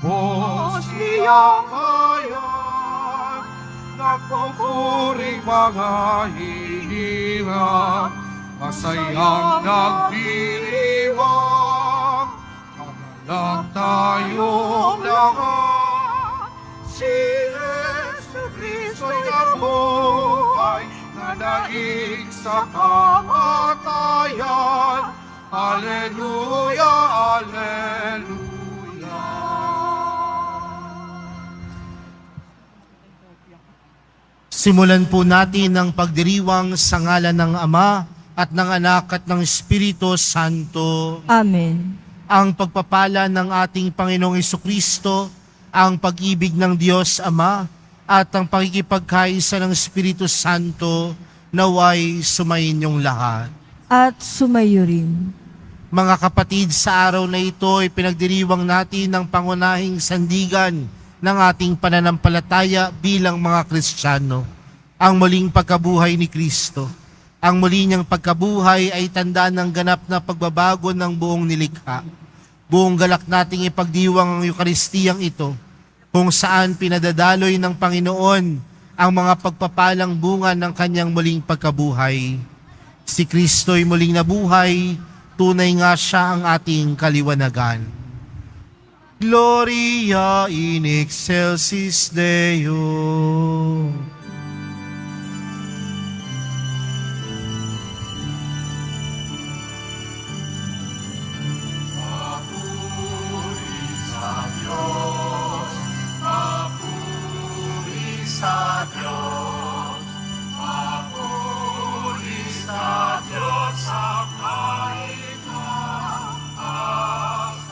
lubos niyang bayan, nagpupuring mga hirap, masayang nagdiriwang, kagalak tayong lahat. Si Yesu Kristo'y nabuhay, nanaig sa kamatayan. Alleluia, Alleluia. Simulan po natin ang pagdiriwang sa ngalan ng Ama at ng Anak at ng Espiritu Santo. Amen. Ang pagpapala ng ating Panginoong Jesucristo, ang pag-ibig ng Diyos Ama at ang pakikipagkaisa ng Espiritu Santo naway sumainyong lahat. At sumayo rin. Mga kapatid, sa araw na ito ay pinagdiriwang natin ang pangunahing sandigan ng ating pananampalataya bilang mga Kristiyano, ang muling pagkabuhay ni Kristo. Ang muli niyang pagkabuhay ay tanda ng ganap na pagbabago ng buong nilikha. Buong galak nating ipagdiwang ang Eukaristiyang ito, kung saan pinadadaloy ng Panginoon ang mga pagpapalang bunga ng kanyang muling pagkabuhay. Si Kristo'y muling nabuhay, tunay nga siya ang ating kaliwanagan. Gloria in excelsis Deo. Sa Diyos, papuri sa Diyos sa kahit na asan.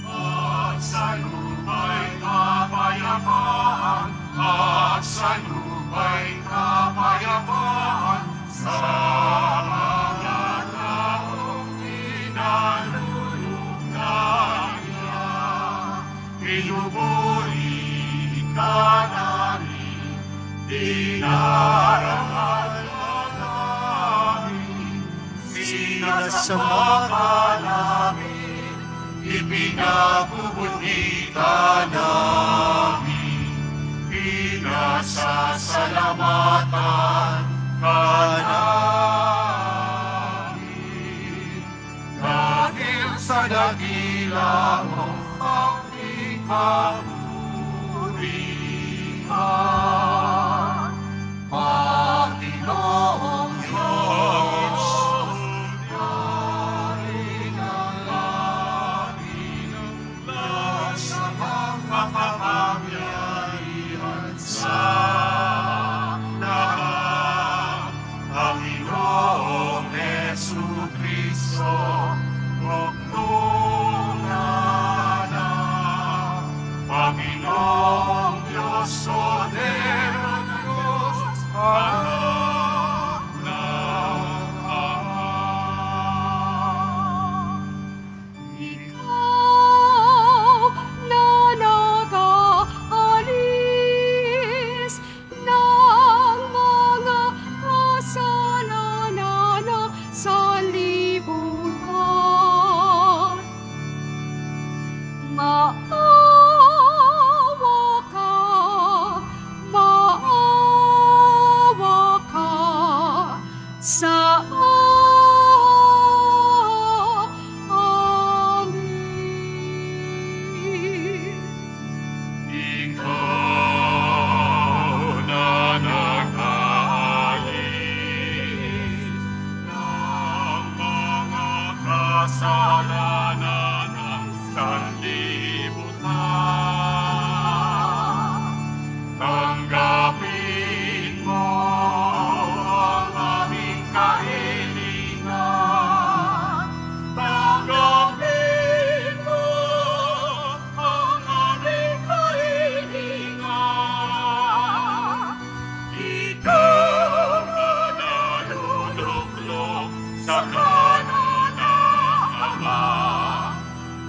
At sa lupa'y kapayapaan, at sa lupa'y kapayapaan, sa mga taong pinalulugdan niya. Pinuburi ka namin, dinarangal namin, sinasama ka namin, ipinagbubunita namin, pinasasalamatan ka namin. Dahil sa dakila mo ang ikapurihan, Panginoong Diyos, Hari ng langit, sa mga kapangyarihan sa lahat, Panginoong Jesucristo, Panginoong Diyos, Cordero ng Diyos, Anak ng Ama. Ikaw na nag-aalis ng mga kasalanan sa libutan. Maawa ka sa amin. Ikaw na nag-aalis ng mga kasalanan ng sanlibutan, tanggapin mo ang aming kahilingan. Tanggapin mo ang aming kahilingan. Ikaw na naluluklok sa kanan ng Ama,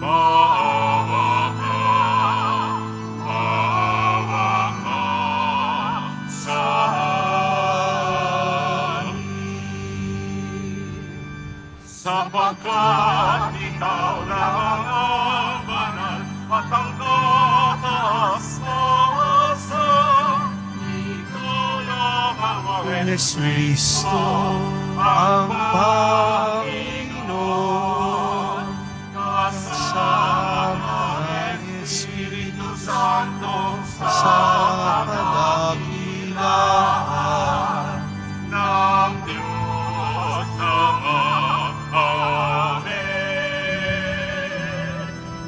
maawa ka sa amin. Sapagkat ikaw lang ang banal Jesucristo ang Panginoon, kasama ng Espiritu Santo sa kadakilaan ng Diyos Ama. Amen.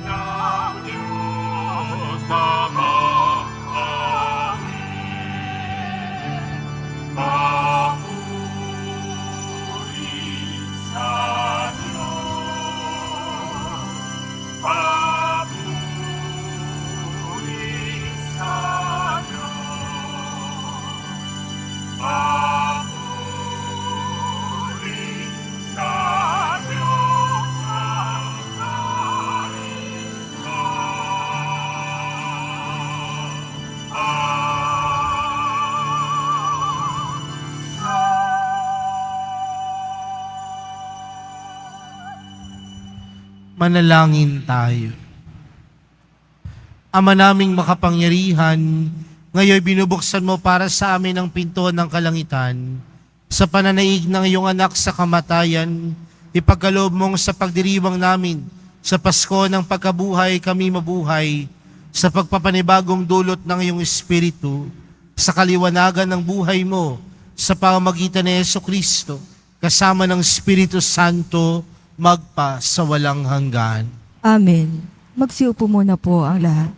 Ng Diyos Ama. Manalangin tayo. Ama naming makapangyarihan, ngayon binubuksan mo para sa amin ang pintuan ng kalangitan. Sa pananaig ng iyong anak sa kamatayan, ipagkaloob mong sa pagdiriwang namin sa Pasko ng pagkabuhay kami mabuhay, sa pagpapanibagong dulot ng iyong Espiritu, sa kaliwanagan ng buhay mo, sa pamamagitan ni Jesucristo, kasama ng Espiritu Santo, magpa sa walang hanggan. Amen. Magsiupo muna po ang lahat.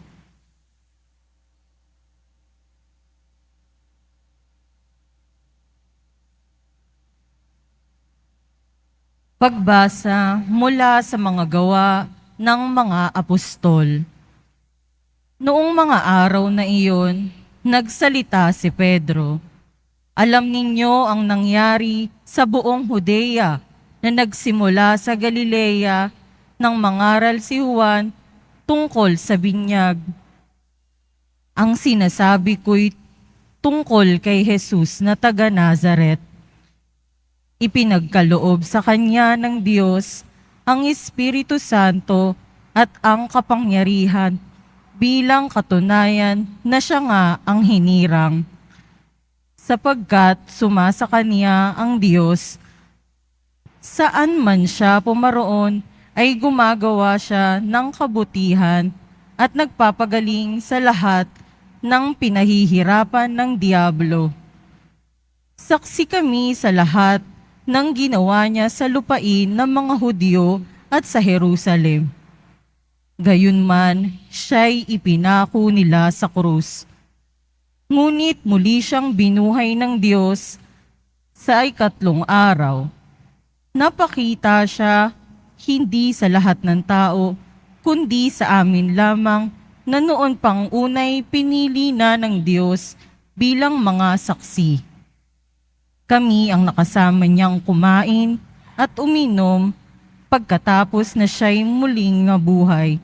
Pagbasa mula sa mga gawa ng mga apostol. Noong mga araw na iyon, nagsalita si Pedro. Alam ninyo ang nangyari sa buong Judea na nagsimula sa Galilea nang mangaral si Juan tungkol sa binyag. Ang sinasabi ko'y tungkol kay Jesus na taga Nazaret. Ipinagkaloob sa kanya ng Diyos ang Espiritu Santo at ang kapangyarihan bilang katunayan na siya nga ang hinirang. Sapagkat sumasa kanya ang Diyos, saan man siya pumaroon ay gumagawa siya ng kabutihan at nagpapagaling sa lahat ng pinahihirapan ng diablo. Saksi kami sa lahat ng ginawa niya sa lupain ng mga Hudyo at sa Jerusalem. Gayunman, siya'y ipinako nila sa krus. Ngunit muli siyang binuhay ng Diyos sa ikatlong araw. Napakita siya hindi sa lahat ng tao, kundi sa amin lamang na noon pang unay pinili na ng Diyos bilang mga saksi. Kami ang nakasama niyang kumain at uminom pagkatapos na siya'y muling nabuhay.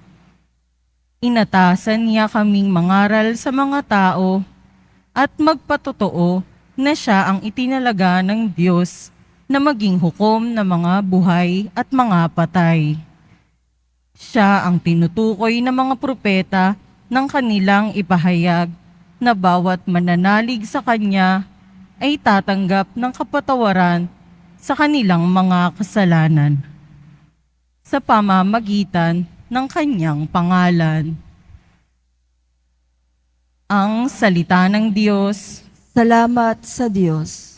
Inatasan niya kaming mangaral sa mga tao at magpatotoo na siya ang itinalaga ng Diyos na maging hukom ng mga buhay at mga patay. Siya ang tinutukoy ng mga propeta ng kanilang ipahayag na bawat mananalig sa kanya ay tatanggap ng kapatawaran sa kanilang mga kasalanan sa pamamagitan ng kanyang pangalan. Ang salita ng Diyos. Salamat sa Diyos.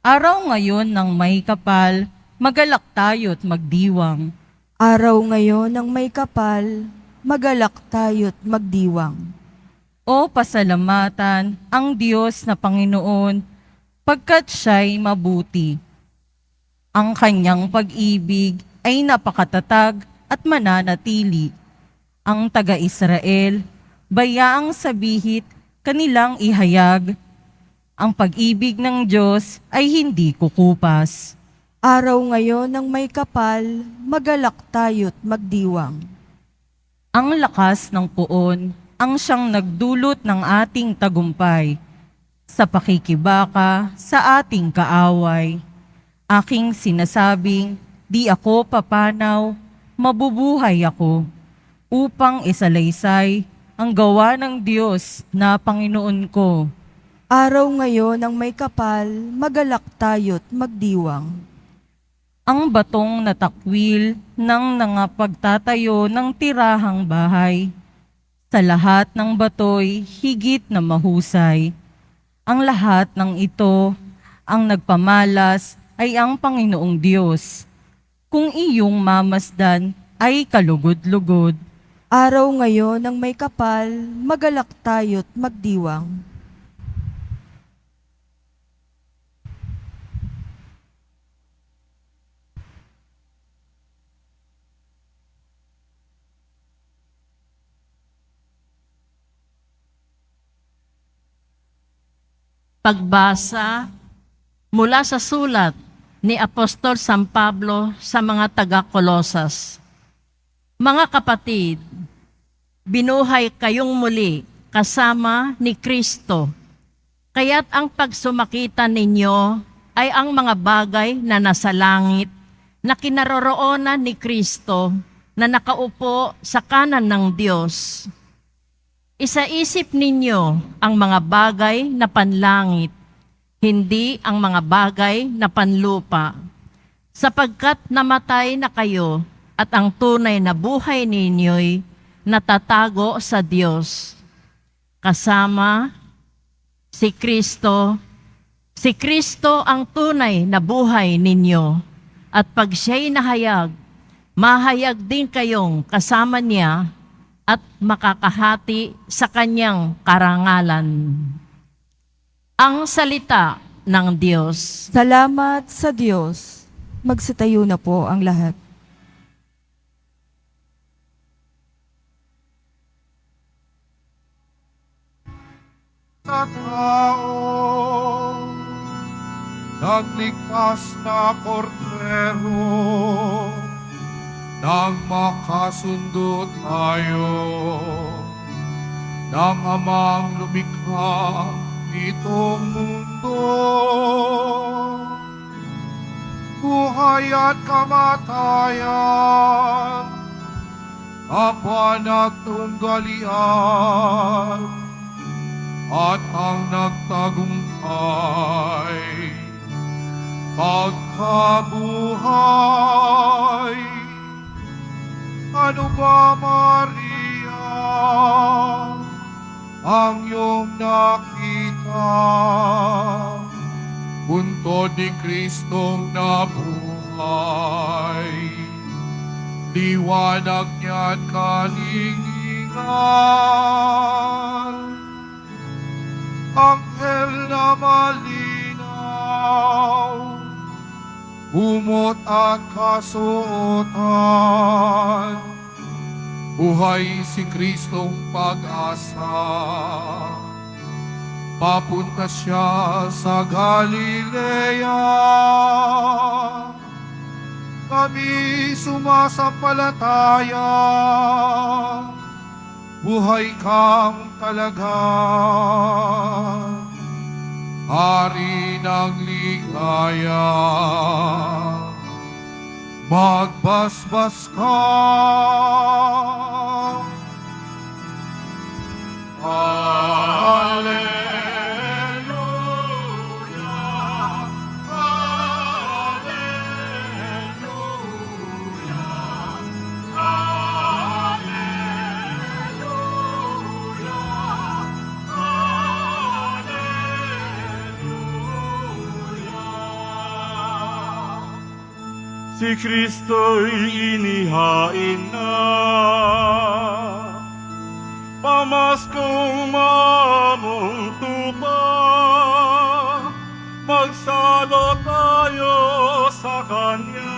Araw ngayon ng may kapal, magalak tayo't magdiwang. Araw ngayon ng may kapal, magalak tayo't magdiwang. O pasalamatan ang Diyos na Panginoon, pagkat siya'y mabuti. Ang kanyang pag-ibig ay napakatatag at mananatili. Ang taga-Israel, bayaang sabihit kanilang ihayag, ang pag-ibig ng Diyos ay hindi kukupas. Araw ngayon ng may kapal, magalak tayo't magdiwang. Ang lakas ng puon ang siyang nagdulot ng ating tagumpay sa pakikibaka sa ating kaaway. Aking sinasabing, di ako papanaw, mabubuhay ako, upang isalaysay ang gawa ng Diyos na Panginoon ko. Araw ngayon ng may kapal, magalak tayo't magdiwang. Ang batong natakwil ng nangapagtatayo ng tirahang bahay. Sa lahat ng batoy, higit na mahusay. Ang lahat ng ito, ang nagpamalas ay ang Panginoong Diyos. Kung iyong mamasdan ay kalugod-lugod. Araw ngayon ng may kapal, magalak tayo't magdiwang. Pagbasa mula sa sulat ni Apostol San Pablo sa mga taga-Kolosas. Mga kapatid, binuhay kayong muli kasama ni Kristo. Kaya't ang pagsumakita ninyo ay ang mga bagay na nasa langit na kinaroroonan ni Kristo na nakaupo sa kanan ng Diyos. Isaisip ninyo ang mga bagay na panlangit, hindi ang mga bagay na panlupa, sapagkat namatay na kayo at ang tunay na buhay ninyo'y natatago sa Diyos. Kasama si Kristo. Si Kristo ang tunay na buhay ninyo, at pag siya'y nahayag, mahayag din kayong kasama niya at makakahati sa kanyang karangalan. Ang salita ng Diyos. Salamat sa Diyos. Magsitayo na po ang lahat. Sa tao, nagligtas na kordero, nang makasundo tayo ng amang lumikha nitong mundo. Buhay at kamatayan, kapan at tunggalian, at ang nagtagumpay, pagkabuhay. Ano ba, Maria, ang iyong nakita? Buntod ni Kristong nabuhay, liwanag niya't kalingingan. Anghel na malinaw, umot at kasuotan, buhay si Kristong pag-asa. Papunta siya sa Galilea, kami sumasampalataya, buhay kang talaga. Hari ng ligaya, magbasbas ka. Hallelujah, hallelujah, si Kristo'y inihain na. Pamaskong maamong tupa, magsalo tayo sa Kanya.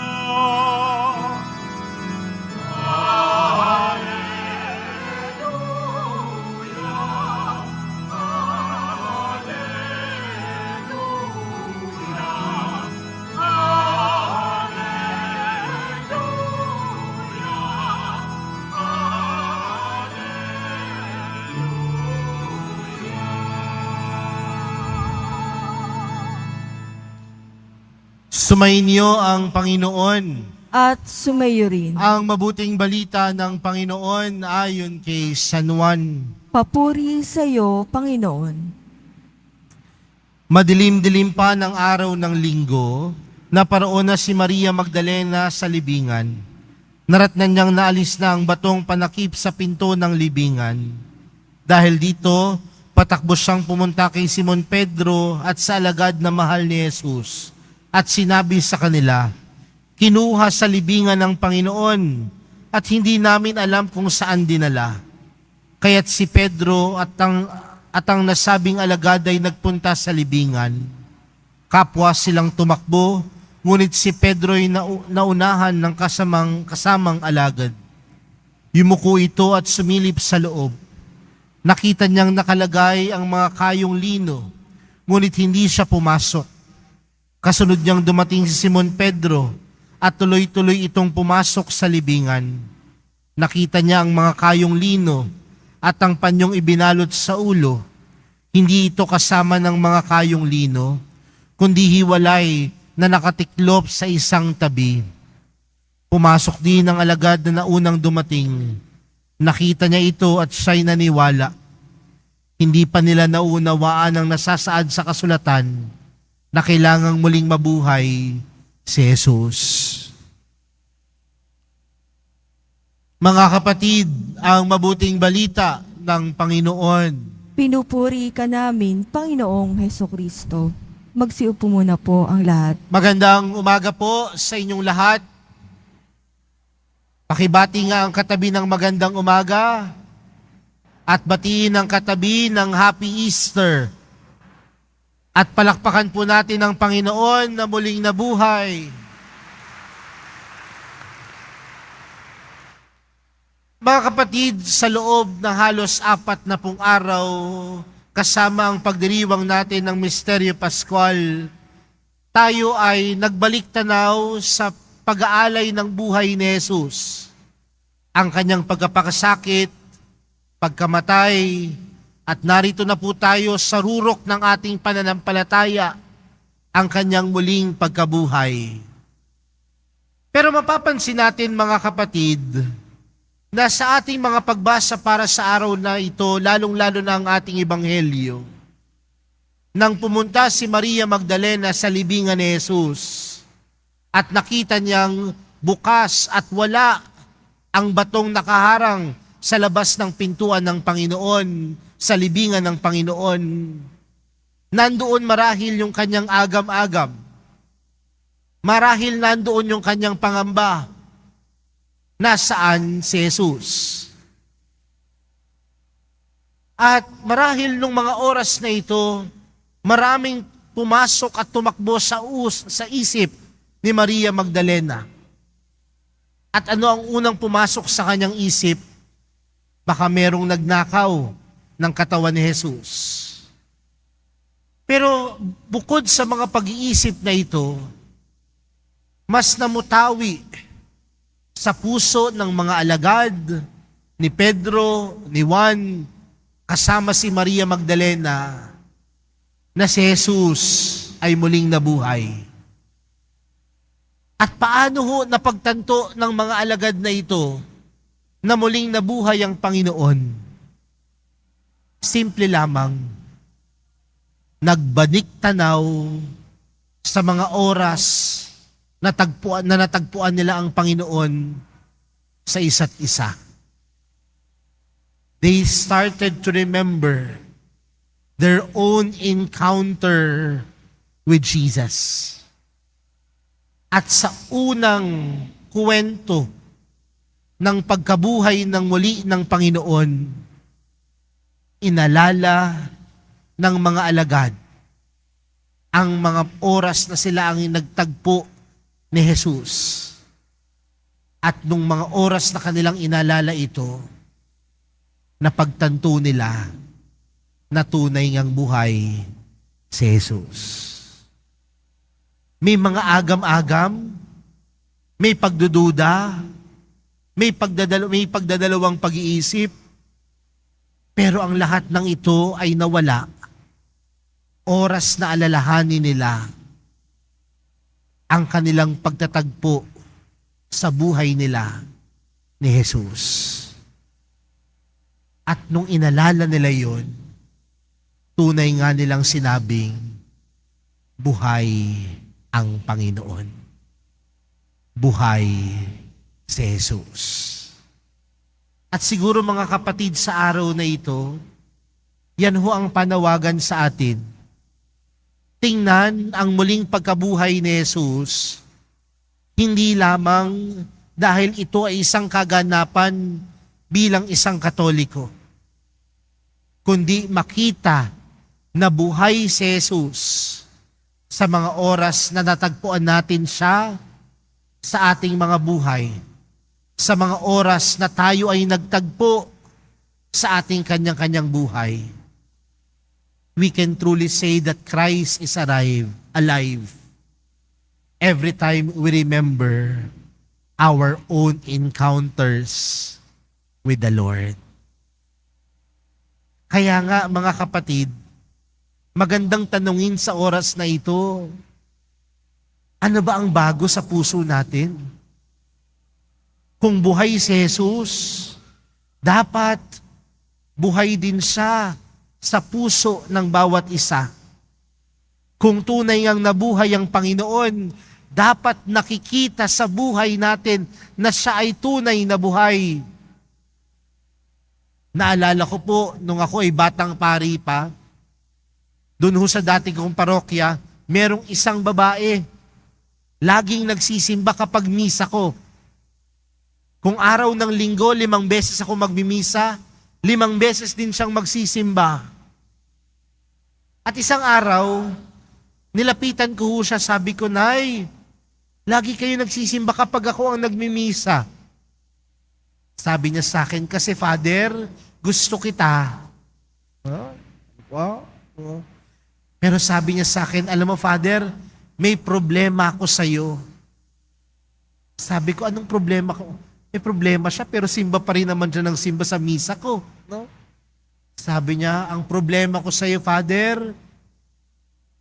Sumainyo ang Panginoon. At sumayo rin. Ang mabuting balita ng Panginoon ayon kay San Juan. Papuri sa iyo, Panginoon. Madilim-dilim pa ng araw ng linggo, naparoon na si Maria Magdalena sa libingan. Naratnan niyang naalis na ang batong panakip sa pinto ng libingan. Dahil dito, patakbo siyang pumunta kay Simon Pedro at sa alagad na mahal ni Jesus. At sinabi sa kanila, "Kinuha sa libingan ng Panginoon at hindi namin alam kung saan dinala." Kaya't si Pedro at ang nasabing alagad ay nagpunta sa libingan. Kapwa silang tumakbo, ngunit si Pedro ay naunahan ng kasamang alagad. Yumuko ito at sumilip sa loob. Nakita niyang nakalagay ang mga kayong lino, ngunit hindi siya pumasok. Kasunod niyang dumating si Simon Pedro at tuloy-tuloy itong pumasok sa libingan. Nakita niya ang mga kayong lino at ang panyong ibinalot sa ulo. Hindi ito kasama ng mga kayong lino, kundi hiwalay na nakatiklop sa isang tabi. Pumasok din ang alagad na naunang dumating. Nakita niya ito at siya'y naniwala. Hindi pa nila naunawaan ang nasasaad sa kasulatan na kailangang muling mabuhay si Jesus. Mga kapatid, ang mabuting balita ng Panginoon. Pinupuri ka namin, Panginoong Hesukristo. Magsiupo muna po ang lahat. Magandang umaga po sa inyong lahat. Pakibati nga ang katabi ng magandang umaga at batiin ang katabi ng Happy Easter. At palakpakan po natin ang Panginoon na muling nabuhay. Mga kapatid, sa loob ng halos 40 araw, kasama ang pagdiriwang natin ng Misteryo Pascual, tayo ay nagbalik tanaw sa pag-aalay ng buhay ni Jesus. Ang kanyang pagkapakasakit, pagkamatay, at narito na po tayo sa rurok ng ating pananampalataya, ang kanyang muling pagkabuhay. Pero mapapansin natin mga kapatid, na sa ating mga pagbasa para sa araw na ito, lalong-lalo na ang ating ebanghelyo, nang pumunta si Maria Magdalena sa libingan ni Jesus at nakita niyang bukas at wala ang batong nakaharang sa labas ng pintuan ng Panginoon, sa libingan ng Panginoon, nandoon marahil yung kanyang agam-agam. Marahil nandoon yung kanyang pangamba. Nasaan si Jesus? At marahil nung mga oras na ito, maraming pumasok at tumakbo sa isip ni Maria Magdalena. At ano ang unang pumasok sa kanyang isip? Baka merong nagnakaw ng katawan ni Jesus. Pero bukod sa mga pag-iisip na ito, mas namutawi sa puso ng mga alagad ni Pedro, ni Juan, kasama si Maria Magdalena, na si Jesus ay muling nabuhay. At paano ho napagtanto ng mga alagad na ito na muling nabuhay ang Panginoon? Simple lamang, nagbanik tanaw sa mga oras na natagpuan nila ang Panginoon sa isa't isa. They started to remember their own encounter with Jesus. At sa unang kwento ng pagkabuhay ng muli ng Panginoon, inalala ng mga alagad ang mga oras na sila ang nagtagpo ni Jesus. At nung mga oras na kanilang inalala ito, napagtanto nila na tunay ngang buhay si Jesus. May mga agam-agam, may pagdududa, may pagdadalawang pag-iisip, pero ang lahat ng ito ay nawala. Oras na alalahanin nila ang kanilang pagtatagpo sa buhay nila ni Jesus. At nung inalala nila yon, tunay nga nilang sinabing, buhay ang Panginoon. Buhay si Jesus. At siguro mga kapatid, sa araw na ito, yan ho ang panawagan sa atin. Tingnan ang muling pagkabuhay ni Jesus, hindi lamang dahil ito ay isang kaganapan bilang isang Katoliko, kundi makita na buhay si Jesus sa mga oras na natagpuan natin siya sa ating mga buhay, sa mga oras na tayo ay nagtagpo sa ating kanyang-kanyang buhay. We can truly say that Christ is alive every time we remember our own encounters with the Lord. Kaya nga mga kapatid, magandang tanungin sa oras na ito, ano ba ang bago sa puso natin? Kung buhay si Jesus, dapat buhay din siya sa puso ng bawat isa. Kung tunay ngang nabuhay ang Panginoon, dapat nakikita sa buhay natin na siya ay tunay na buhay. Naalala ko po, nung ako ay batang pari pa, doon ho sa dati kong parokya, merong isang babae, laging nagsisimba kapag misa ko. Kung araw ng linggo, 5 beses ako magmimisa, 5 beses din siyang magsisimba. At isang araw, nilapitan ko ho siya, sabi ko, Nay, lagi kayo nagsisimba kapag ako ang nagmimisa. Sabi niya sa akin, kasi Father, gusto kita. Pero sabi niya sa akin, alam mo Father, may problema ako sa'yo. Sabi ko, anong problema ko? May problema siya, pero simba pa rin naman siya ng simba sa misa ko. No? Sabi niya, ang problema ko sa'yo, Father,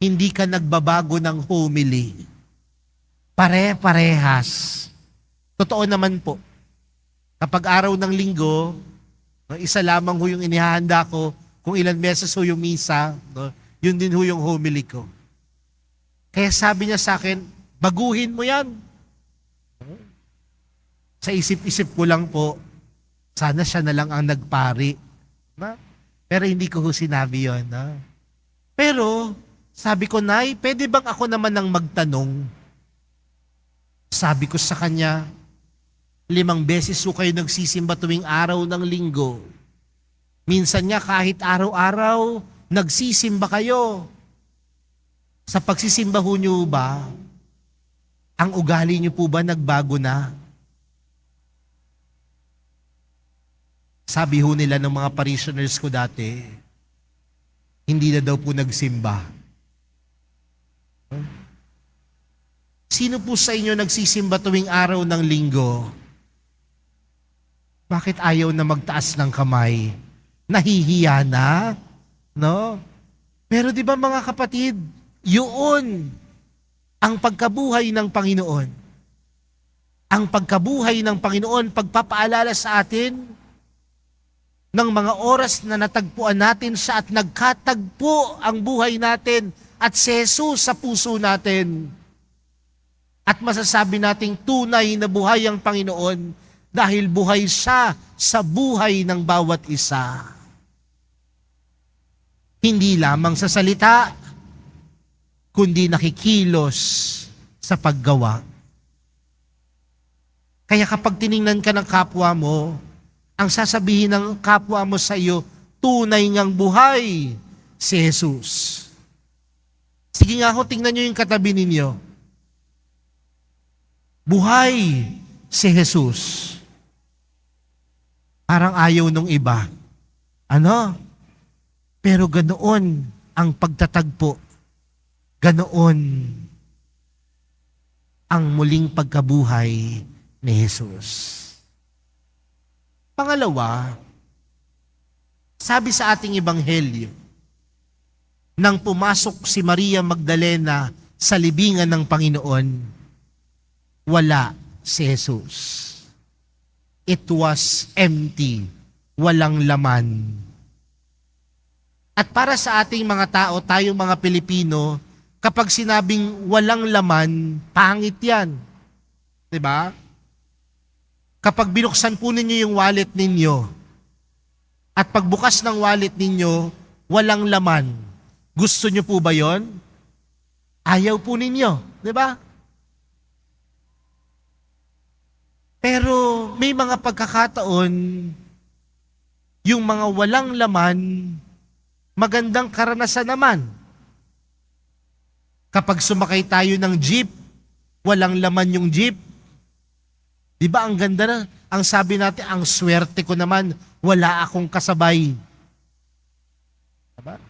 hindi ka nagbabago ng homily. Pare-parehas. Totoo naman po. Kapag araw ng linggo, isa lamang ho yung inihahanda ko, kung ilan beses ho yung misa, no? Yun din ho yung homily ko. Kaya sabi niya sa akin, baguhin mo yan. Sa isip-isip ko lang po, sana siya na lang ang nagpari. Na? Pero hindi ko ho sinabi yun. Na? Pero, sabi ko, Nay, pwede bang ako naman ang magtanong? Sabi ko sa kanya, 5 beses ho kayo nagsisimba tuwing araw ng linggo. Minsan nga kahit araw-araw, nagsisimba kayo. Sa pagsisimba ho nyo ba, ang ugali nyo po ba nagbago na? Sabi ho nila ng mga parishioners ko dati, hindi na daw po nagsimba. Sino po sa inyo nagsisimba tuwing araw ng linggo? Bakit ayaw na magtaas ng kamay? Nahihiya na? No? Pero di ba mga kapatid, yun ang pagkabuhay ng Panginoon. Ang pagkabuhay ng Panginoon, pagpapaalala sa atin ng mga oras na natagpuan natin siya at nagkatagpo ang buhay natin at si Jesus sa puso natin. At masasabi nating tunay na buhay ang Panginoon dahil buhay siya sa buhay ng bawat isa. Hindi lamang sa salita, kundi nakikilos sa paggawa. Kaya kapag tiningnan ka ng kapwa mo, ang sasabihin ng kapwa mo sa iyo, tunay ngang buhay si Jesus. Sige nga ho, tingnan nyo yung katabi ninyo. Buhay si Jesus. Parang ayaw nung iba. Ano? Pero ganoon ang pagtatagpo. Ganoon ang muling pagkabuhay ni Jesus. Pangalawa, sabi sa ating ebanghelyo, nang pumasok si Maria Magdalena sa libingan ng Panginoon, wala si Jesus. It was empty, walang laman. At para sa ating mga tao, tayong mga Pilipino, kapag sinabing walang laman, pangit yan. 'Di ba? Kapag binuksan po ninyo yung wallet ninyo, at pagbukas ng wallet ninyo, walang laman, gusto nyo po ba yon? Ayaw po ninyo, 'di ba? Pero may mga pagkakataon, yung mga walang laman, magandang karanasan naman. Kapag sumakay tayo ng jeep, walang laman yung jeep. Di ba ang ganda na? Ang sabi natin, ang swerte ko naman, wala akong kasabay. Diba?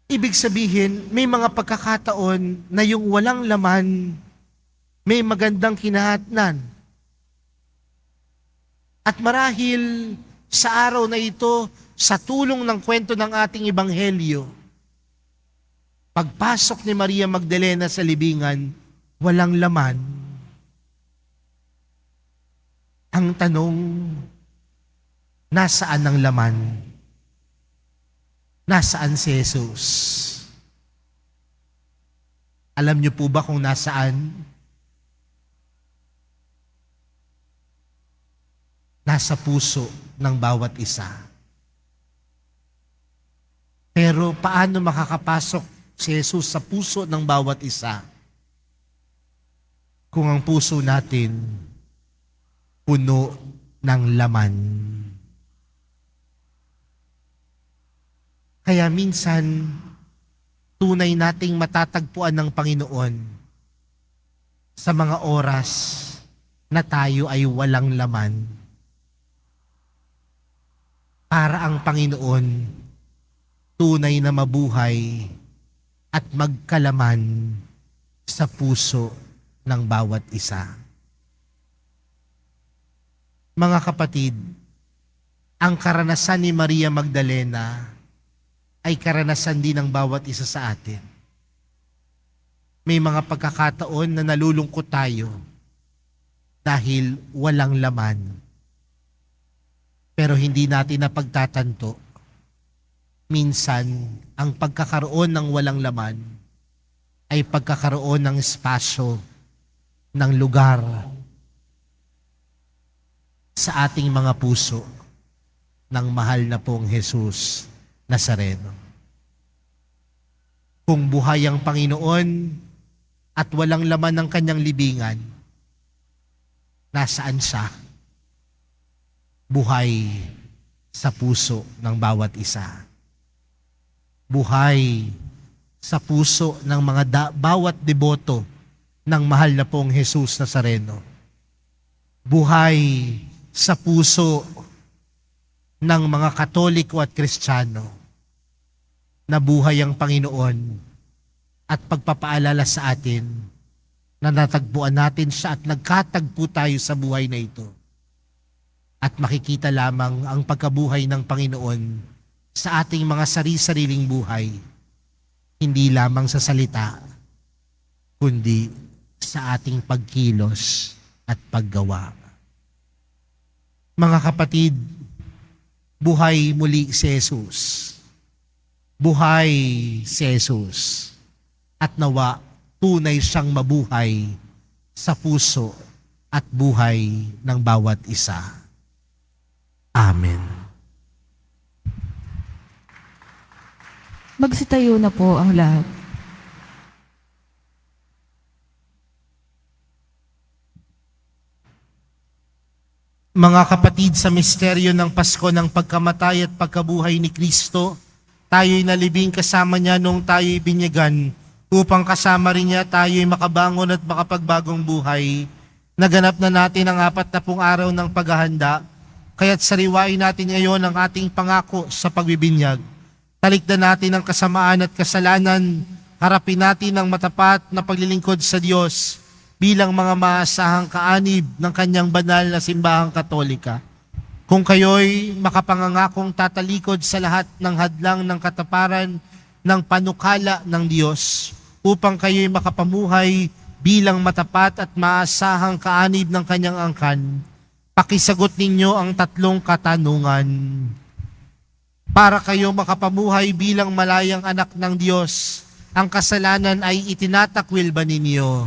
Ibig sabihin, may mga pagkakataon na yung walang laman, may magandang kinahatnan. At marahil sa araw na ito, sa tulong ng kwento ng ating ebanghelyo, pagpasok ni Maria Magdalena sa libingan, walang laman. Ang tanong, nasaan ang laman? Nasaan si Jesus? Alam niyo po ba kung nasaan? Nasa puso ng bawat isa. Pero paano makakapasok si Jesus sa puso ng bawat isa kung ang puso natin puno ng laman? Kaya minsan, tunay nating matatagpuan ng Panginoon sa mga oras na tayo ay walang laman. Para ang Panginoon tunay na mabuhay at magkalaman sa puso ng bawat isa. Mga kapatid, ang karanasan ni Maria Magdalena ay karanasan din ng bawat isa sa atin. May mga pagkakataon na nalulungkot tayo dahil walang laman. Pero hindi natin napagtatanto. Minsan, ang pagkakaroon ng walang laman ay pagkakaroon ng espasyo, ng lugar sa ating mga puso ng mahal na pong Jesus Nazareno. Kung buhay ang Panginoon at walang laman ng kanyang libingan, nasaan siya? Buhay sa puso ng bawat isa. Buhay sa puso ng mga bawat deboto ng mahal na pong Jesus Nazareno. Buhay sa puso ng mga Katoliko at Kristiyano na buhay ang Panginoon at pagpapaalala sa atin na natagpuan natin siya at nagkatagpo tayo sa buhay na ito. At makikita lamang ang pagkabuhay ng Panginoon sa ating mga sari-sariling buhay, hindi lamang sa salita, kundi sa ating pagkilos at paggawa. Mga kapatid, buhay muli si Jesus. Buhay si Jesus. At nawa, tunay siyang mabuhay sa puso at buhay ng bawat isa. Amen. Magsitayo na po ang lahat. Mga kapatid, sa misteryo ng Pasko ng pagkamatay at pagkabuhay ni Kristo, tayo'y nalibing kasama niya noong tayo'y binyagan, upang kasama rin niya tayo'y makabangon at makapagbagong buhay. Naganap na natin ang 40 araw ng paghahanda, kaya't sariwain natin ngayon ang ating pangako sa pagbibinyag. Talikdan natin ang kasamaan at kasalanan, harapin natin ang matapat na paglilingkod sa Diyos bilang mga maasahang kaanib ng kanyang banal na simbahang Katolika. Kung kayo'y makapangangakong tatalikod sa lahat ng hadlang ng kataparan ng panukala ng Diyos, upang kayo'y makapamuhay bilang matapat at maasahang kaanib ng kanyang angkan, pakisagot ninyo ang 3 katanungan. Para kayo makapamuhay bilang malayang anak ng Diyos, ang kasalanan ay itinatakwil ba ninyo?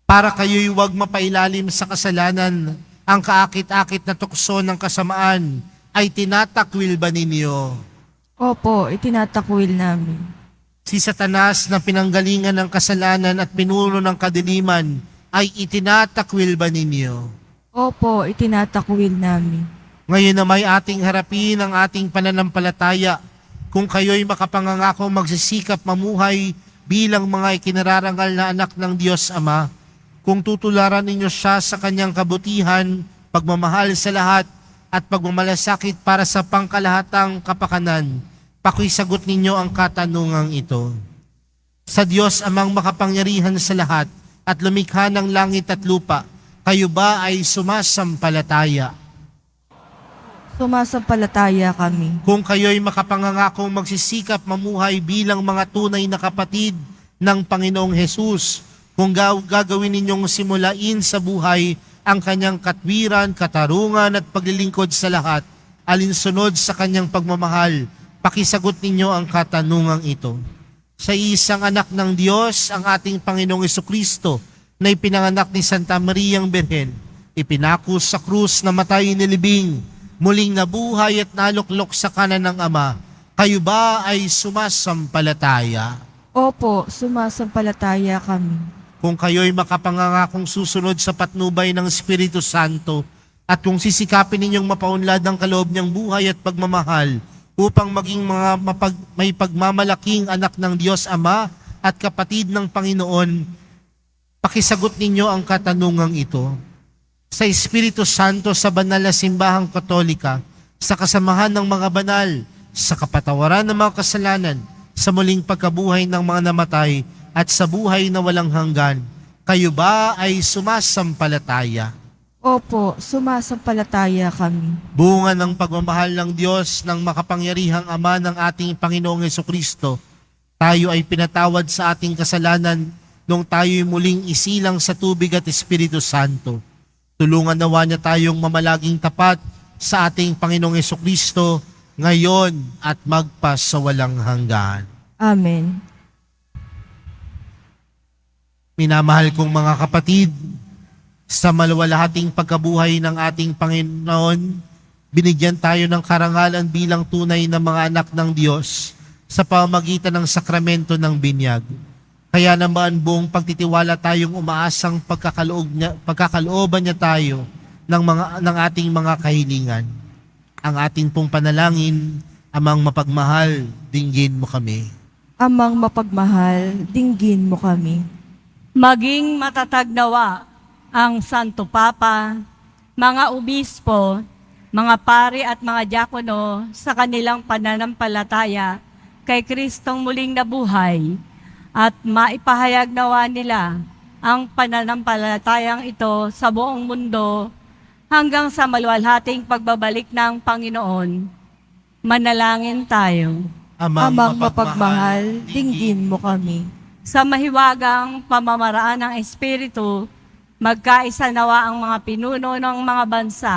Para kayo'y huwag mapailalim sa kasalanan, ang kaakit-akit na tukso ng kasamaan ay tinatakwil ba ninyo? Opo, itinatakwil namin. Si Satanas na pinanggalingan ng kasalanan at pinuno ng kadiliman ay itinatakwil ba ninyo? Opo, itinatakwil namin. Ngayon na may ating harapin ang ating pananampalataya, kung kayo'y makapangangako magsisikap mamuhay bilang mga ikinararangal na anak ng Diyos Ama, kung tutularan ninyo siya sa kanyang kabutihan, pagmamahal sa lahat, at pagmamalasakit para sa pangkalahatang kapakanan, pakisagot ninyo ang katanungang ito. Sa Diyos Amang makapangyarihan sa lahat at lumikha ng langit at lupa, kayo ba ay sumasampalataya? Sumasampalataya kami. Kung kayo'y makapangangakong magsisikap mamuhay bilang mga tunay na kapatid ng Panginoong Hesus, kung gagawin ninyong simulain sa buhay ang kanyang katwiran, katarungan at paglilingkod sa lahat, alinsunod sa kanyang pagmamahal, pakisagot ninyo ang katanungang ito. Sa isang anak ng Diyos, ang ating Panginoong Jesucristo, na ipinanganak ni Santa Mariang Birhen, ipinako sa krus na matay nilibing, muling nabuhay at naluklok sa kanan ng Ama, kayo ba ay sumasampalataya? Opo, sumasampalataya kami. Kung kayo'y makapangangakong susunod sa patnubay ng Espiritu Santo at kung sisikapin ninyong mapaunlad ang kaloob niyang buhay at pagmamahal upang maging mga may pagmamalaking anak ng Diyos Ama at kapatid ng Panginoon, pakisagot ninyo ang katanungang ito. Sa Espiritu Santo sa banal na simbahang Katolika, sa kasamahan ng mga banal, sa kapatawaran ng mga kasalanan, sa muling pagkabuhay ng mga namatay, at sa buhay na walang hanggan, kayo ba ay sumasampalataya? Opo, sumasampalataya kami. Bunga ng pagmamahal ng Diyos ng makapangyarihang Ama ng ating Panginoong Jesucristo, tayo ay pinatawad sa ating kasalanan nung tayo'y muling isilang sa tubig at Espiritu Santo. Tulungan nawa niya tayong mamalaging tapat sa ating Panginoong Jesucristo ngayon at magpasawalang hanggan. Amen. Minamahal kong mga kapatid, sa maluwalhating pagkabuhay ng ating Panginoon, binigyan tayo ng karangalan bilang tunay na mga anak ng Diyos sa pamamagitan ng sakramento ng binyag. Kaya naman buong pagtitiwala tayong umaasang pagkakalooban niya tayo ng ating mga kahilingan. Ang ating pong panalangin, Amang mapagmahal, dinggin mo kami. Amang mapagmahal, dinggin mo kami. Maging matatag nawa ang Santo Papa, mga obispo, mga pari at mga diakono sa kanilang pananampalataya kay Kristong muling nabuhay at maipahayag nawa nila ang pananampalatayang ito sa buong mundo hanggang sa maluwalhating pagbabalik ng Panginoon. Manalangin tayo. Amang mapagmahal, dinggin mo kami. Sa mahiwagang pamamaraan ng Espiritu, magkaisa nawa ang mga pinuno ng mga bansa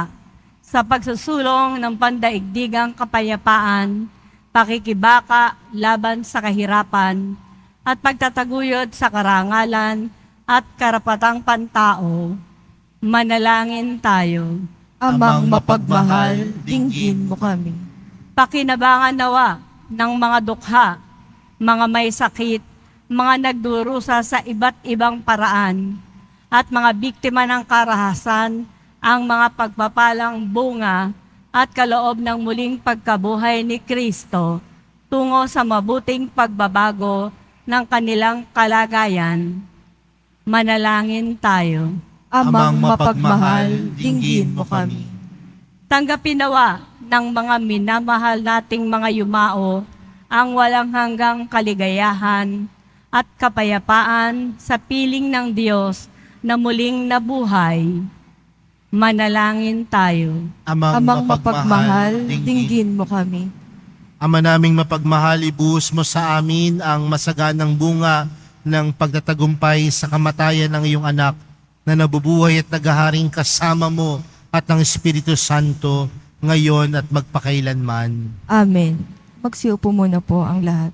sa pagsusulong ng pandaigdigang kapayapaan, pakikibaka laban sa kahirapan, at pagtataguyod sa karangalan at karapatang pantao. Manalangin tayo. Amang mapagmahal, dinggin mo kami. Pakinabangan nawa ng mga dukha, mga may sakit, mga nagdurusa sa iba't ibang paraan, at mga biktima ng karahasan, ang mga pagpapalang bunga at kaloob ng muling pagkabuhay ni Kristo tungo sa mabuting pagbabago ng kanilang kalagayan. Manalangin tayo. Amang mapagmahal, dinggin mo kami. Tanggapin nawa ng mga minamahal nating mga yumao ang walang hanggang kaligayahan at kapayapaan sa piling ng Diyos na muling nabuhay. Manalangin tayo. Amang mapagmahal, dinggin mo kami. Ama naming mapagmahal, ibuhos mo sa amin ang masaganang bunga ng pagtatagumpay sa kamatayan ng iyong anak na nabubuhay at naghaharing kasama mo at ng Espiritu Santo ngayon at magpakailanman. Amen. Magsiupo muna po ang lahat.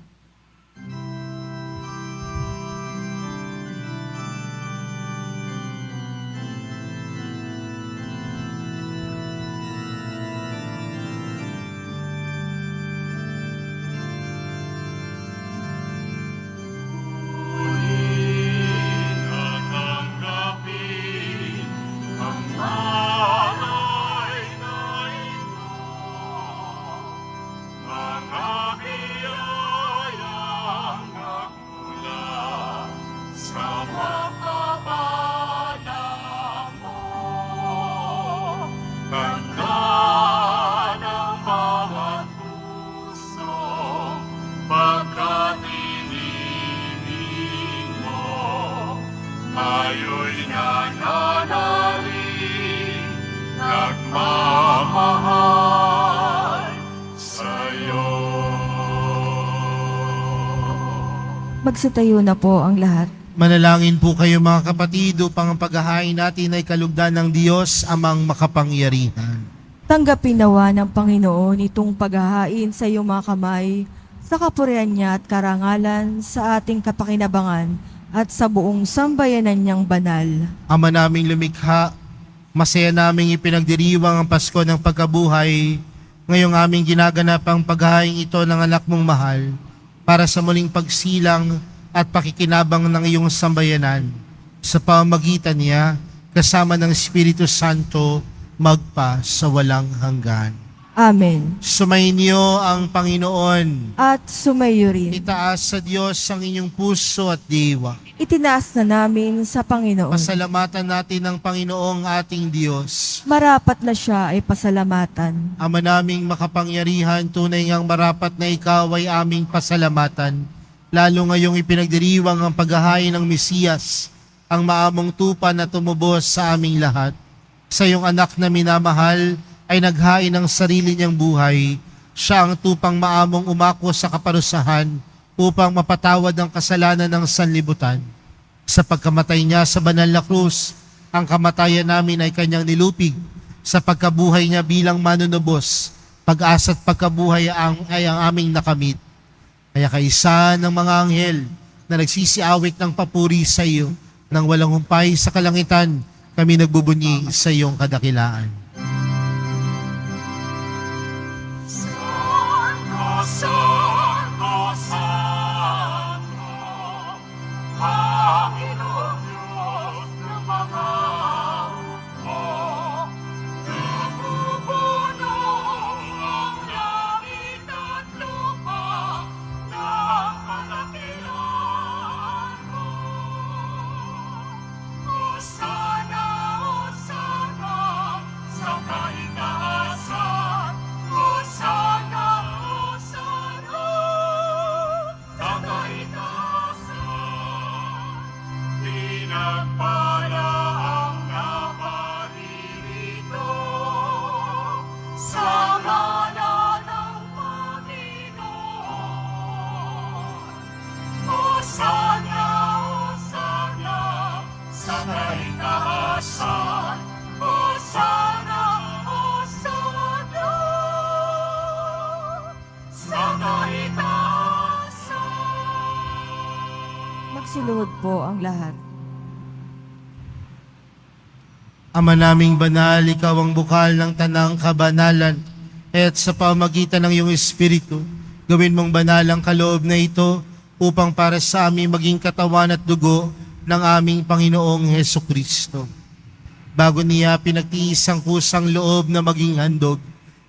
Ayo'y nananalig, nagmamahal sa'yo. Magsitayo na po ang lahat. Manalangin po kayo mga kapatid upang ang paghahain natin ay kalugdan ng Diyos amang makapangyarihan. Tanggapin nawa ng Panginoon itong paghahain sa iyong mga kamay, sa kapurihan niya at karangalan sa ating kapakinabangan at sa buong sambayanan niyang banal. Ama naming lumikha, masaya naming ipinagdiriwang ang Pasko ng pagkabuhay. Ngayong aming ginaganap ang paghahain ito ng anak mong mahal para sa muling pagsilang at pakikinabang ng iyong sambayanan. Sa pamamagitan niya, kasama ng Espiritu Santo, magpa sa walang hanggan. Amen. Sumainyo ang Panginoon. At sumayo rin. Itaas sa Diyos ang inyong puso at diwa. Itinaas na namin sa Panginoon. Pasalamatan natin ang Panginoong ating Diyos. Marapat na siya ay pasalamatan. Ama naming makapangyarihan, tunay ngang marapat na ikaw ay aming pasalamatan. Lalo ngayong ipinagdiriwang ang paghahain ng Mesiyas, ang maamong tupa na tumubos sa aming lahat. Sa iyong anak na minamahal, ay naghain ng sarili niyang buhay. Siya ang tupang maamong umako sa kaparusahan upang mapatawad ang kasalanan ng sanlibutan. Sa pagkamatay niya sa banal na krus, ang kamatayan namin ay kanyang nilupig. Sa pagkabuhay niya bilang manunubos, pag-asa at pagkabuhay ay ang aming nakamit. Kaya kaisa ng mga anghel na nagsisiawit ng papuri sa iyo, nang walang humpay sa kalangitan, kami nagbubunyi sa iyong kadakilaan. Santo, Santo, Panginoong Diyos ng mga hukbo, napupuno ang langit at lupa ng kadakilaan mo. Hosana, Hosana, sa kaitaasan, Hosana, pinagpala ang naparirito sa ngalan ng Panginoon. Hosana, Hosana, sa kaitaasan. Hosana, Hosana, sa kaitaasan. Magsiluhod po ang lahat. Ama naming banal, ikaw ang bukal ng tanang kabanalan, at sa pamagitan ng iyong Espiritu, gawin mong banal ang kaloob na ito upang para sa amin maging katawan at dugo ng aming Panginoong Hesukristo. Bago niya pinagtiis ang kusang loob na maging handog,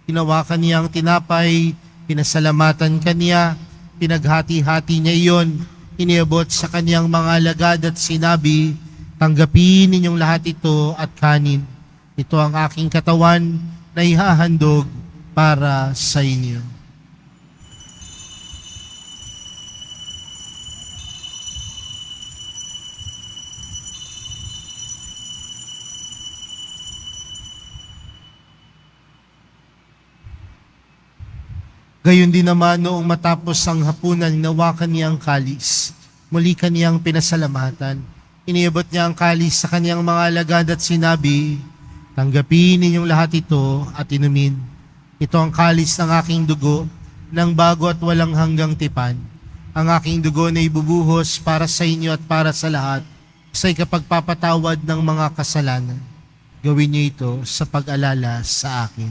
hinawakan niya ang tinapay, pinasalamatan kaniya, pinaghati-hati niya iyon, iniabot sa kaniyang mga alagad at sinabi, tanggapin ninyong lahat ito at kanin. Ito ang aking katawan na ihahandog para sa inyo. Gayon din naman noong matapos ang hapunan, hinawakan niya ang kalis. Muli kaniyang pinasalamatan. Iniabot niya ang kalis sa kaniyang mga alagad at sinabi, tanggapin ninyong lahat ito at inumin. Ito ang kalis ng aking dugo, ng bago at walang hanggang tipan. Ang aking dugo na ibubuhos para sa inyo at para sa lahat sa ikapagpapatawad ng mga kasalanan. Gawin niyo ito sa pag-alala sa akin.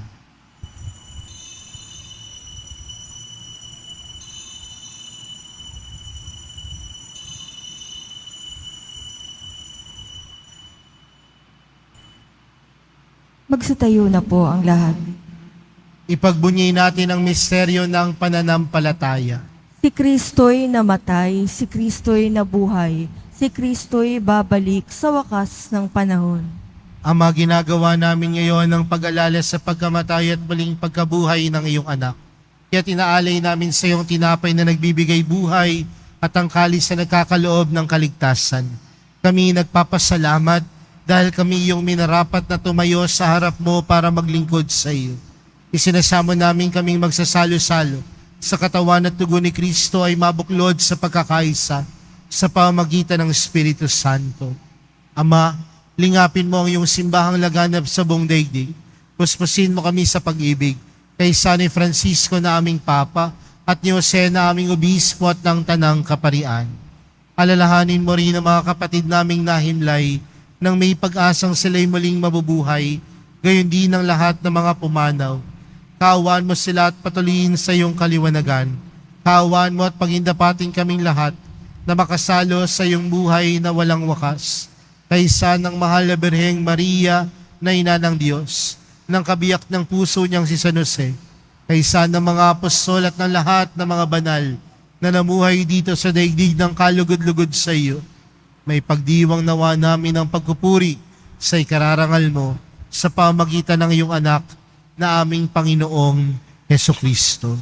Magsitayo na po ang lahat. Ipagbunyi natin ang misteryo ng pananampalataya. Si Kristo'y namatay, si Kristo'y nabuhay, si Kristo'y babalik sa wakas ng panahon. Ama, ginagawa namin ngayon ang pag-alala sa pagkamatay at muling pagkabuhay ng iyong anak. Kaya tinaalay namin sa iyong tinapay na nagbibigay buhay at ang kalis na nagkakaloob ng kaligtasan. Kami nagpapasalamat dahil kami iyong minarapat na tumayo sa harap mo para maglingkod sa iyo. Isinasamo namin kaming magsasalo-salo sa katawan at dugo ni Kristo ay mabuklod sa pagkakaisa sa pamamagitan ng Espiritu Santo. Ama, lingapin mo ang iyong simbahang laganap sa buong daigdig. Puspusin mo kami sa pag-ibig kay San Francisco na aming Papa at ni Jose na aming Obispo at ng Tanang Kaparian. Alalahanin mo rin ang mga kapatid naming nahimlay nang may pag-asang sila'y muling mabubuhay, gayon din ang lahat ng mga pumanaw. Kaawaan mo sila at patuloyin sa iyong kaliwanagan. Kaawaan mo at pagindapating kaming lahat na makasalo sa iyong buhay na walang wakas. Kaysa ng mahal na Birheng Maria na ina ng Diyos, ng kabiyak ng puso niyang si San Jose, kaysa ng mga apostol at ng lahat ng mga banal na namuhay dito sa daigdig ng kalugod-lugod sa iyo, may pagdiwang nawa namin ang pagpupuri sa ikararangal mo sa pamagitan ng iyong anak na aming Panginoong Hesukristo.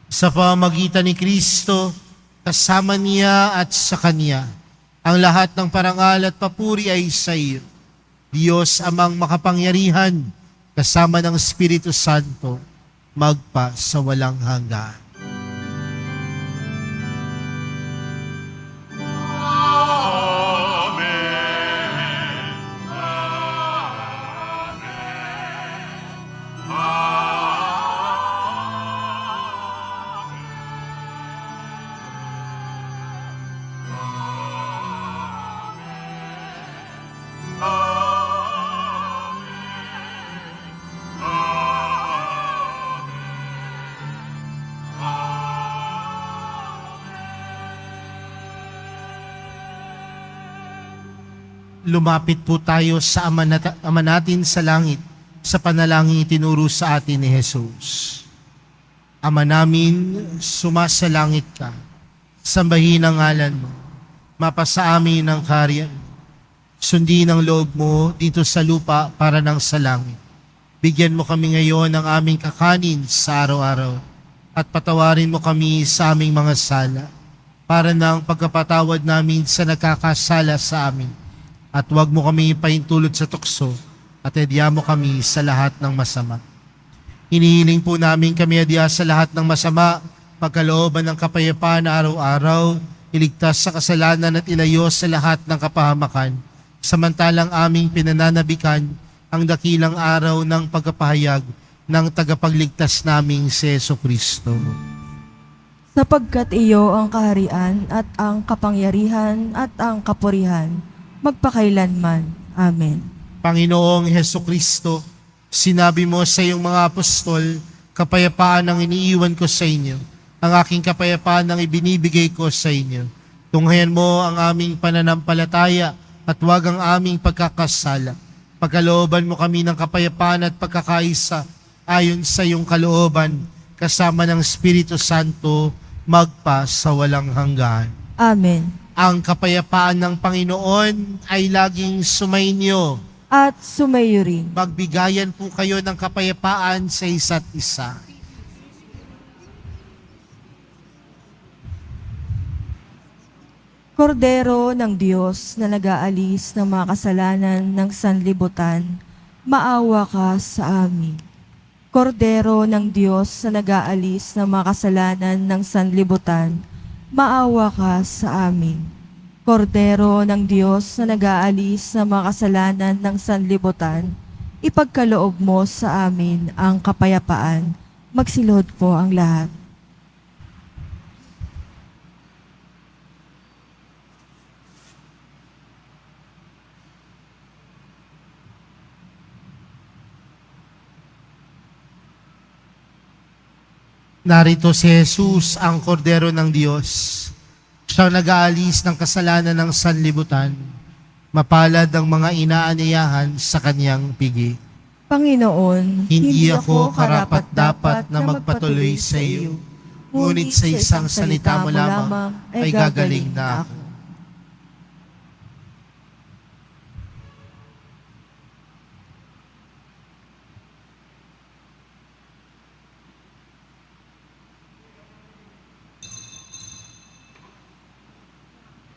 Sa pamagitan ni Kristo, kasama niya at sa Kanya, ang lahat ng parangal at papuri ay sa iyo. Diyos amang makapangyarihan, kasama ng Espiritu Santo, magpa sa walang hanggan. Lumapit po tayo sa Ama natin sa langit sa panalangin itinuro sa atin ni Jesus. Ama namin, sumasalangit ka. Sambahin ang ngalan mo. Mapasa amin ang karyan. Sundin ang loob mo dito sa lupa para ng sa langit. Bigyan mo kami ngayon ng aming kakanin sa araw-araw at patawarin mo kami sa aming mga sala para ng pagkapatawad namin sa nagkakasala sa amin. At huwag mo kami pahintulot sa tukso at edya mo kami sa lahat ng masama. Hinihiling po namin kami edya sa lahat ng masama, pagkalooban ng kapayapaan na araw-araw, iligtas sa kasalanan at ilayo sa lahat ng kapahamakan, samantalang aming pinananabikan ang dakilang araw ng pagkapahayag ng tagapagligtas naming si Jesucristo. Sapagkat iyo ang kaharian at ang kapangyarihan at ang kapurihan, magpakailanman. Amen. Panginoong Hesukristo, sinabi mo sa iyong mga apostol, kapayapaan ang iniiwan ko sa inyo, ang aking kapayapaan ang ibinibigay ko sa inyo. Tunghayan mo ang aming pananampalataya at huwag ang aming pagkakasala. Pagkalooban mo kami ng kapayapaan at pagkakaisa ayon sa iyong kalooban, kasama ng Espiritu Santo, magpa sa walang hanggan. Amen. Ang kapayapaan ng Panginoon ay laging sumainyo. At sumayo rin. Magbigayan po kayo ng kapayapaan sa isa't isa. Kordero ng Diyos na nag-aalis ng mga kasalanan ng sanlibutan, maawa ka sa amin. Kordero ng Diyos na nag-aalis ng mga kasalanan ng sanlibutan, maawa ka sa amin. Kordero ng Diyos na nag-aalis ng mga kasalanan ng sanlibutan, ipagkaloob mo sa amin ang kapayapaan. Magsilod po ang lahat. Narito si Jesus, ang kordero ng Diyos. Siyang nag-aalis ng kasalanan ng sanlibutan. Mapalad ang mga inaaniyahan sa kanyang pigi. Panginoon, Hindi ako karapat-dapat na magpatuloy sa iyo, ngunit sa isang salita mo lamang ay gagaling na ako.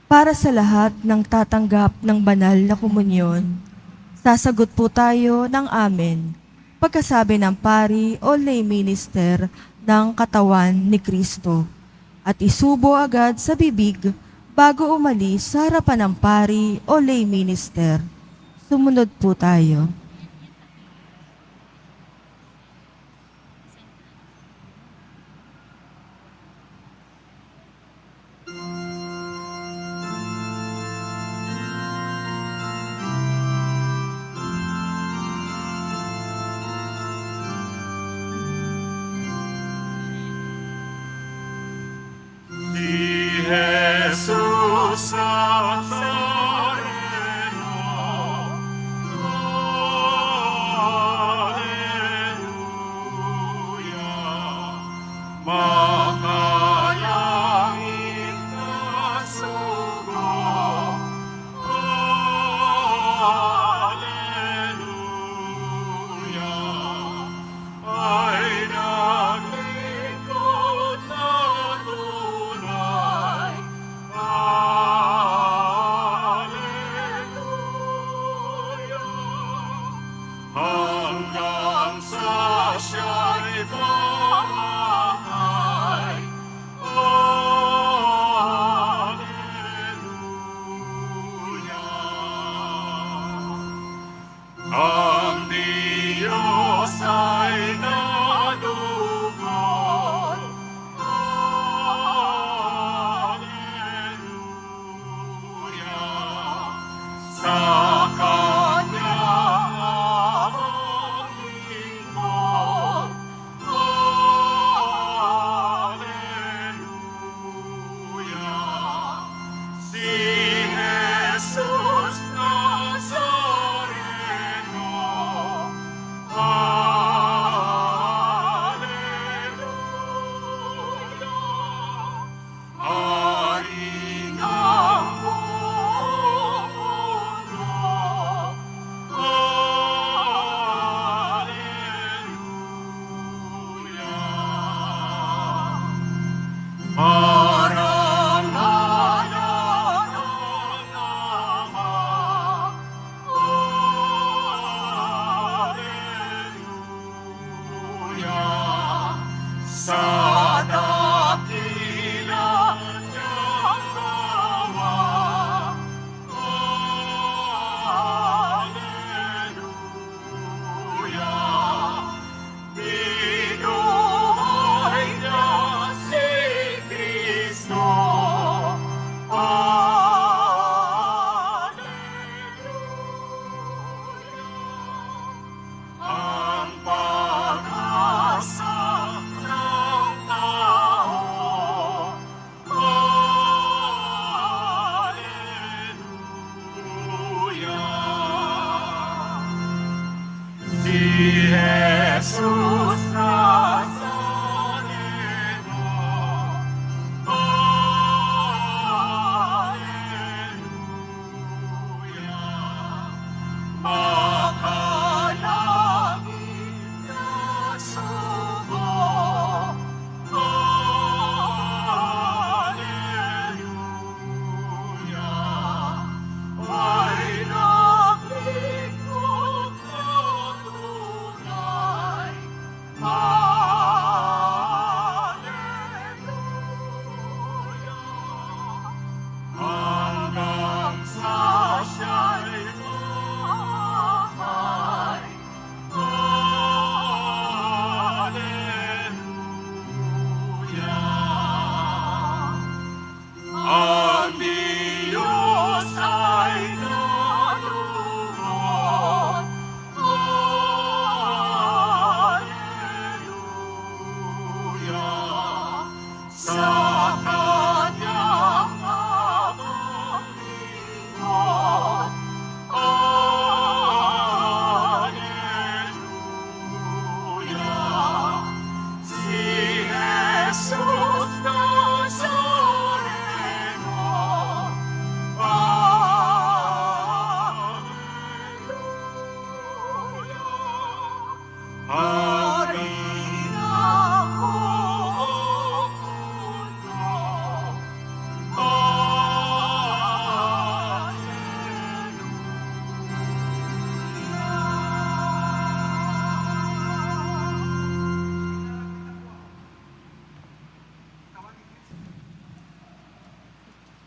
Para sa lahat ng tatanggap ng banal na komunyon, sasagot po tayo ng amen pagkasabi ng pari o lay minister ng katawan ni Kristo at isubo agad sa bibig bago umalis sa harapan ng pari o lay minister. Sumunod po tayo. Di Jesus Nazareno, Alleluia, makalangit na sugo, Alleluia, ay naglingkod na tunay. Alleluia. Hanggang sa siya'y bumahay.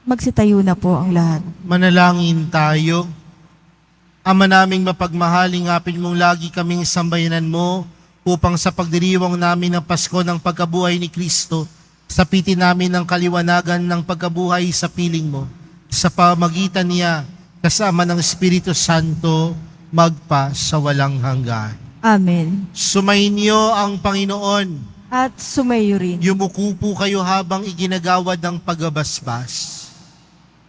Magsitayo na po ang lahat. Manalangin tayo. Ama naming mapagmahaling, ngapin mong lagi kaming sambayanan mo upang sa pagdiriwang namin ng Pasko ng pagkabuhay ni Kristo, sapitin namin ang kaliwanagan ng pagkabuhay sa piling mo. Sa pamagitan niya, kasama ng Espiritu Santo, magpa sa walang hanggan. Amen. Sumainyo ang Panginoon. At sumayo rin. Yumuko po kayo habang iginagawad ang pagbabasbas.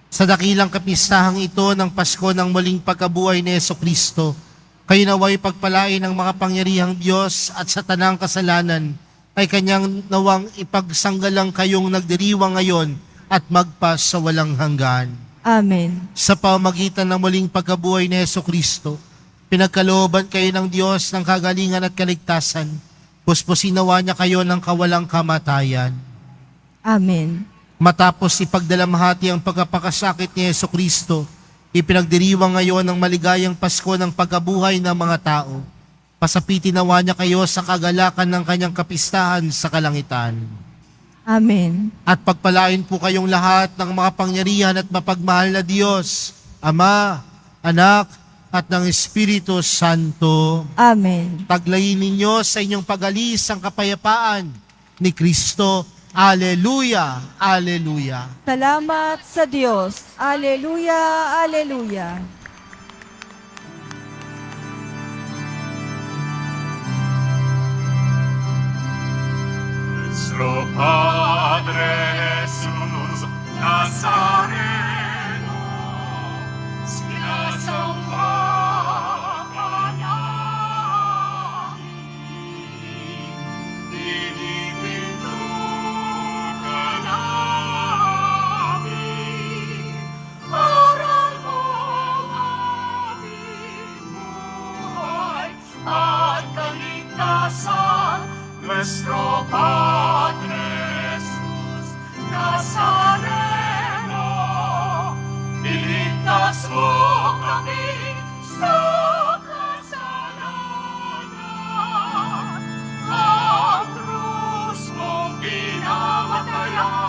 Sa dakilang kapistahang ito ng Pasko ng muling pagkabuhay ni Jesucristo, kayo naway pagpalain ng mga pangyarihang Diyos at sa tanang kasalanan ay kanyang nawang ipagsanggalang kayong nagdiriwang ngayon at magpa sa walang hanggan. Amen. Sa pamagitan ng muling pagkabuhay ni Jesucristo, pinagkalooban kayo ng Diyos ng kagalingan at kaligtasan. Puspusin nawa niya kayo ng kawalang kamatayan. Amen. Matapos ipagdalamhati ang pagkapakasakit ni Jesucristo, ipinagdiriwang ngayon ang maligayang Pasko ng pagkabuhay ng mga tao. Pasapitin nawa niya kayo sa kagalakan ng kanyang kapistahan sa kalangitan. Amen. At pagpalain po kayong lahat ng mga pangyarihan at mapagmahal na Diyos, Ama, Anak, at ng Espiritu Santo. Amen. Taglayin ninyo sa inyong pag-alis ang kapayapaan ni Kristo. Alleluia! Alleluia! Salamat sa Diyos. Aleluya, aleluya. Nuestro Padre Jesús Nazareno, sinasamba ka namin, pinipinto ka namin, aral mo ang aming buhay at kaligtasan. Nuestro Padre Jesús Nazareno, iligtas mo kami sa kasalanan. Ang krus mong pinamatayan